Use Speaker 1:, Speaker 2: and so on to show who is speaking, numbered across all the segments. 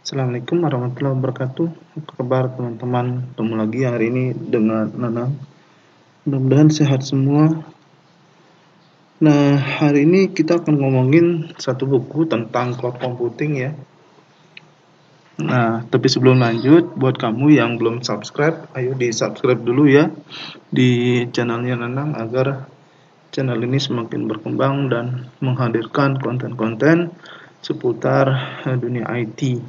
Speaker 1: Assalamualaikum warahmatullahi wabarakatuh. Apa kabar teman-teman? Ketemu lagi hari ini dengan Nanang. Mudah-mudahan sehat semua. Nah, hari ini kita akan ngomongin satu buku tentang cloud computing ya. Nah, tapi sebelum lanjut, buat kamu yang belum subscribe, ayo di-subscribe dulu ya di channelnya Nanang agar channel ini semakin berkembang dan menghadirkan konten-konten seputar dunia IT.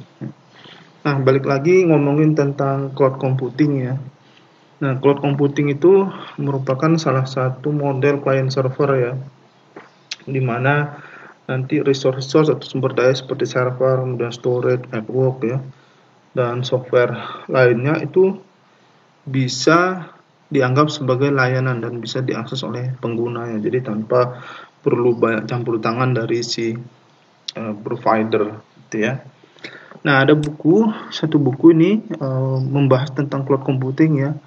Speaker 1: Nah, balik lagi ngomongin tentang cloud computing ya. Nah, cloud computing itu merupakan salah satu model client server ya, di mana nanti resource atau sumber daya seperti server, kemudian storage, network ya, dan software lainnya itu bisa dianggap sebagai layanan dan bisa diakses oleh penggunanya. Jadi tanpa perlu banyak campur tangan dari si provider gitu ya. Nah, ada satu buku ini membahas tentang cloud computing ya.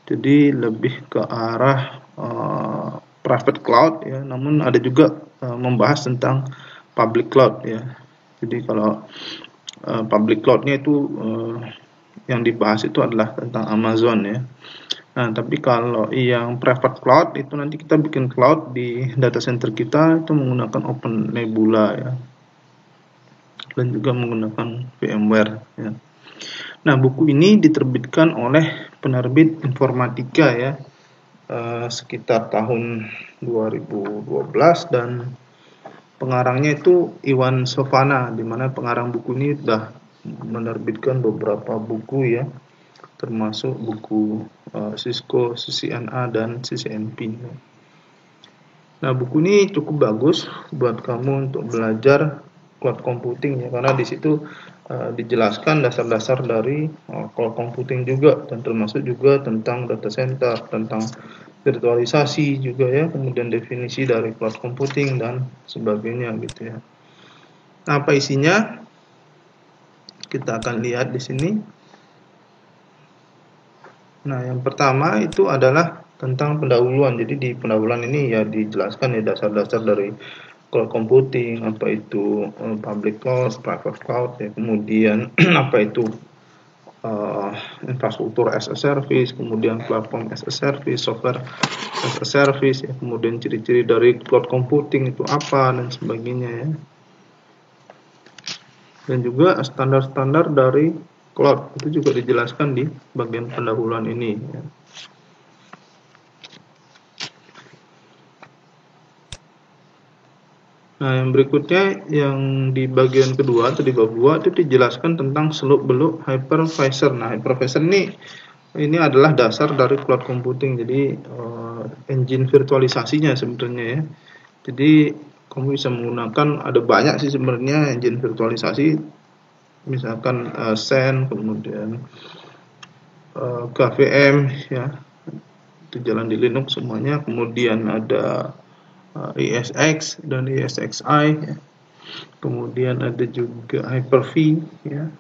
Speaker 1: Jadi lebih ke arah private cloud ya, namun ada juga membahas tentang public cloud ya. Jadi kalau public cloudnya itu yang dibahas itu adalah tentang Amazon ya. Nah, tapi kalau yang private cloud itu nanti kita bikin cloud di data center kita itu menggunakan Open Nebula ya, dan juga menggunakan VMware ya. Nah, buku ini diterbitkan oleh penerbit Informatika ya, sekitar tahun 2012, dan pengarangnya itu Iwan Sofana, di mana pengarang buku ini sudah menerbitkan beberapa buku ya, termasuk buku Cisco, CCNA, dan CCNP. Nah, buku ini cukup bagus buat kamu untuk belajar cloud computing ya, karena di situ dijelaskan dasar-dasar dari cloud computing juga, dan termasuk juga tentang data center, tentang virtualisasi juga ya, kemudian definisi dari cloud computing dan sebagainya gitu ya. Nah, apa isinya? Kita akan lihat di sini. Nah, yang pertama itu adalah tentang pendahuluan. Jadi di pendahuluan ini ya dijelaskan ya dasar-dasar dari cloud computing, apa itu public cloud, private cloud ya, kemudian apa itu infrastruktur as a service, kemudian platform as a service, software as a service ya, kemudian ciri-ciri dari cloud computing itu apa dan sebagainya ya. Dan juga standar-standar dari cloud itu juga dijelaskan di bagian pendahuluan ini ya. Nah, yang berikutnya yang di bagian kedua atau di bab 2 itu dijelaskan tentang seluk-beluk hypervisor. Nah, hypervisor ini adalah dasar dari cloud computing. Jadi engine virtualisasinya sebenarnya ya. Jadi kamu bisa menggunakan, ada banyak sih sebenarnya engine virtualisasi, misalkan Xen, kemudian KVM ya, itu jalan di Linux semuanya. Kemudian ada ESX dan ESXi ya. Kemudian ada juga Hyper-V ya,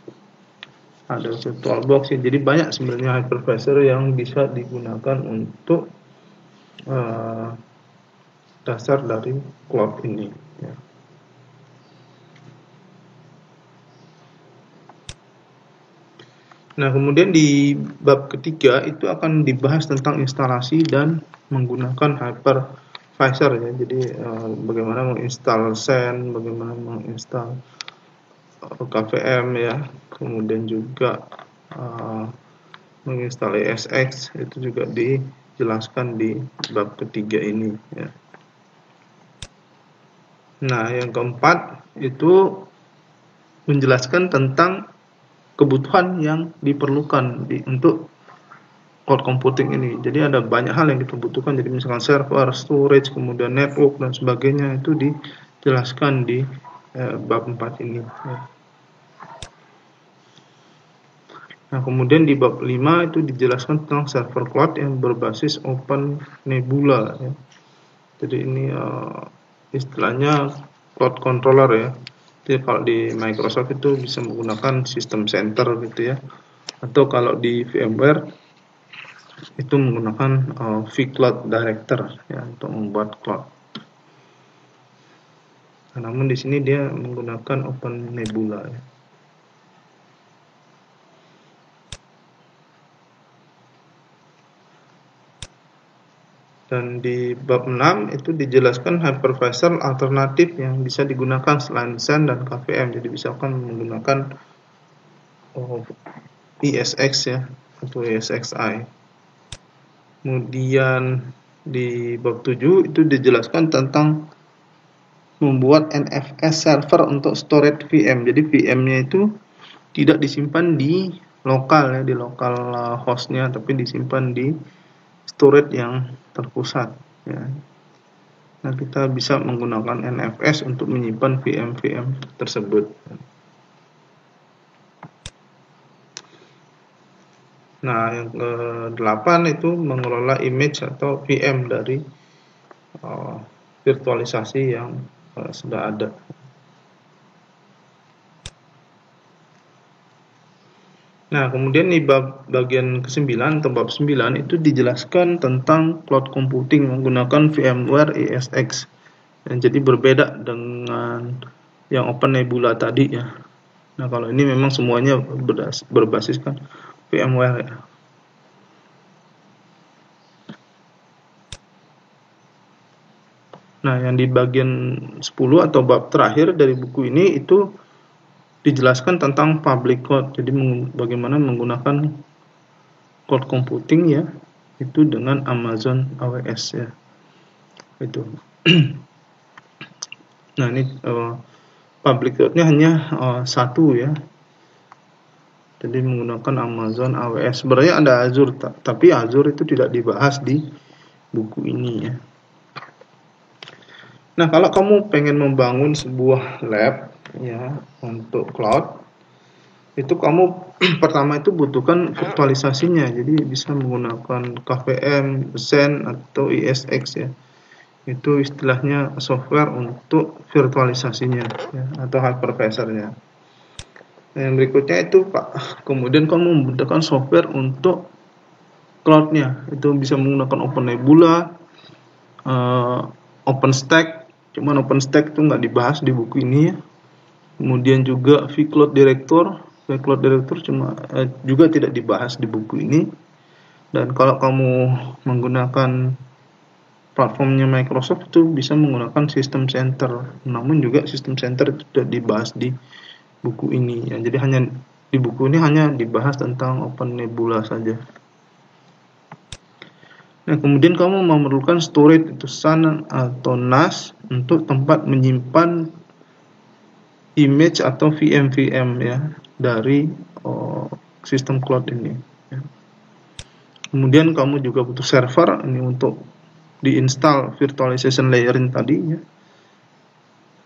Speaker 1: ada VirtualBox ya. Jadi banyak sebenarnya hypervisor yang bisa digunakan untuk dasar dari cloud ini ya. Nah, kemudian di bab ketiga itu akan dibahas tentang instalasi dan menggunakan hypervisor ya. Jadi bagaimana menginstal Xen, bagaimana menginstal KVM ya, kemudian juga menginstal ESX, itu juga dijelaskan di bab ketiga ini ya. Nah, yang keempat itu menjelaskan tentang kebutuhan yang diperlukan untuk cloud computing ini. Jadi ada banyak hal yang dibutuhkan. Jadi misalkan server, storage, kemudian network dan sebagainya, itu dijelaskan di bab 4 ini ya. Nah, kemudian di bab 5 itu dijelaskan tentang server cloud yang berbasis Open Nebula ya. Jadi ini istilahnya cloud controller ya. Jadi kalau di Microsoft itu bisa menggunakan sistem center gitu ya. Atau kalau di VMware itu menggunakan vCloud Director ya untuk membuat cloud. Nah, namun di sini dia menggunakan Open Nebula ya. Dan di bab 6 itu dijelaskan hypervisor alternatif yang bisa digunakan selain Sun dan KVM. Jadi misalkan menggunakan ESX ya, atau ESXi. Kemudian di bab 7 itu dijelaskan tentang membuat NFS server untuk storage VM. Jadi VM-nya itu tidak disimpan di lokal ya, di lokal hostnya, tapi disimpan di storage yang terpusat ya. Nah, kita bisa menggunakan NFS untuk menyimpan VM-VM tersebut. Nah, yang ke-8 itu mengelola image atau VM dari virtualisasi yang sudah ada. Nah, kemudian di bagian ke-9 atau bab 9 itu dijelaskan tentang cloud computing menggunakan VMware ESX. Dan jadi berbeda dengan yang Open Nebula tadi ya. Nah, kalau ini memang semuanya berbasiskan VMware ya. Nah, yang di bagian 10 atau bab terakhir dari buku ini itu dijelaskan tentang public cloud. Jadi bagaimana menggunakan cloud computing ya, itu dengan Amazon AWS ya. Itu. Nah, ini public cloud-nya hanya satu ya. Jadi menggunakan Amazon AWS. Sebenarnya ada Azure, tapi Azure itu tidak dibahas di buku ini ya. Nah, kalau kamu pengen membangun sebuah lab ya untuk cloud, itu kamu pertama itu butuhkan virtualisasinya. Jadi bisa menggunakan KVM, Zen atau ESX ya. Itu istilahnya software untuk virtualisasinya ya, atau hypervisornya. Nah, yang berikutnya itu kemudian kamu membutuhkan software untuk cloud-nya. Itu bisa menggunakan Open Nebula, OpenStack. Cuman OpenStack itu nggak dibahas di buku ini ya. Kemudian juga vCloud Director juga tidak dibahas di buku ini. Dan kalau kamu menggunakan platformnya Microsoft itu bisa menggunakan System Center. Namun juga System Center itu tidak dibahas di buku ini ya. Jadi hanya di buku ini hanya dibahas tentang Open Nebula saja. Nah, kemudian kamu memerlukan storage itu Sun atau NAS untuk tempat menyimpan image atau VM ya dari sistem cloud ini. Ya. Kemudian kamu juga butuh server ini untuk diinstal virtualization layerin tadi ya.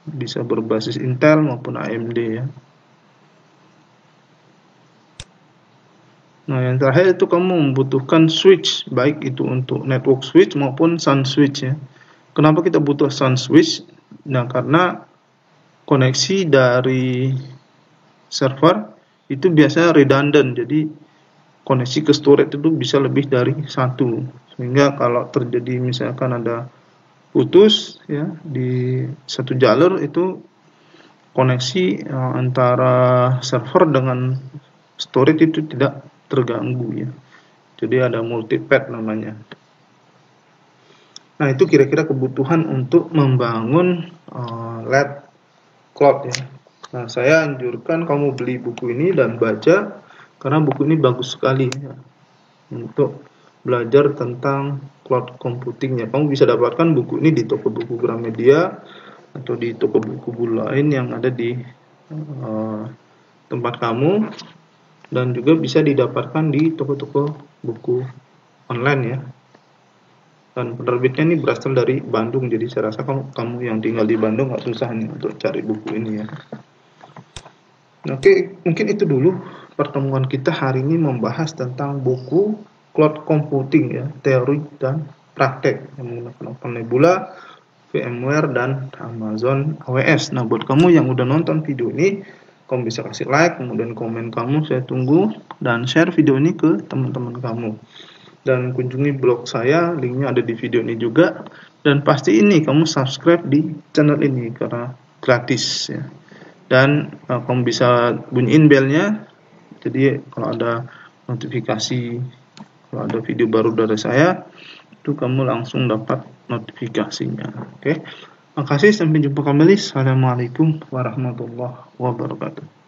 Speaker 1: Bisa berbasis Intel maupun AMD ya. Nah, yang terakhir itu kamu membutuhkan switch, baik itu untuk network switch maupun Sun switch ya. Kenapa kita butuh Sun switch? Nah, karena koneksi dari server itu biasanya redundant, jadi koneksi ke storage itu bisa lebih dari satu, sehingga kalau terjadi misalkan ada putus ya di satu jalur, itu koneksi antara server dengan storage itu tidak terganggu ya. Jadi ada multipath namanya. Nah, itu kira-kira kebutuhan untuk membangun lab cloud ya. Nah, saya anjurkan kamu beli buku ini dan baca, karena buku ini bagus sekali ya, untuk belajar tentang cloud computing ya. Kamu bisa dapatkan buku ini di toko buku Gramedia atau di toko buku lain yang ada di tempat kamu, dan juga bisa didapatkan di toko-toko buku online ya. Dan penerbitnya ini berasal dari Bandung, jadi saya rasa kamu yang tinggal di Bandung nggak susah nih untuk cari buku ini ya. Oke, mungkin itu dulu pertemuan kita hari ini membahas tentang buku Cloud Computing ya, teori dan praktek yang menggunakan Open Nebula, VMware, dan Amazon AWS. Nah, buat kamu yang udah nonton video ini, kamu bisa kasih like, kemudian komen kamu, saya tunggu, dan share video ini ke teman-teman kamu. Dan kunjungi blog saya, linknya ada di video ini juga. Dan pasti ini kamu subscribe di channel ini karena gratis ya. Dan kamu bisa bunyiin belnya, jadi kalau ada notifikasi, kalau ada video baru dari saya, itu kamu langsung dapat notifikasinya. Oke. Makasih, sampai jumpa kembali. Assalamualaikum warahmatullahi wabarakatuh.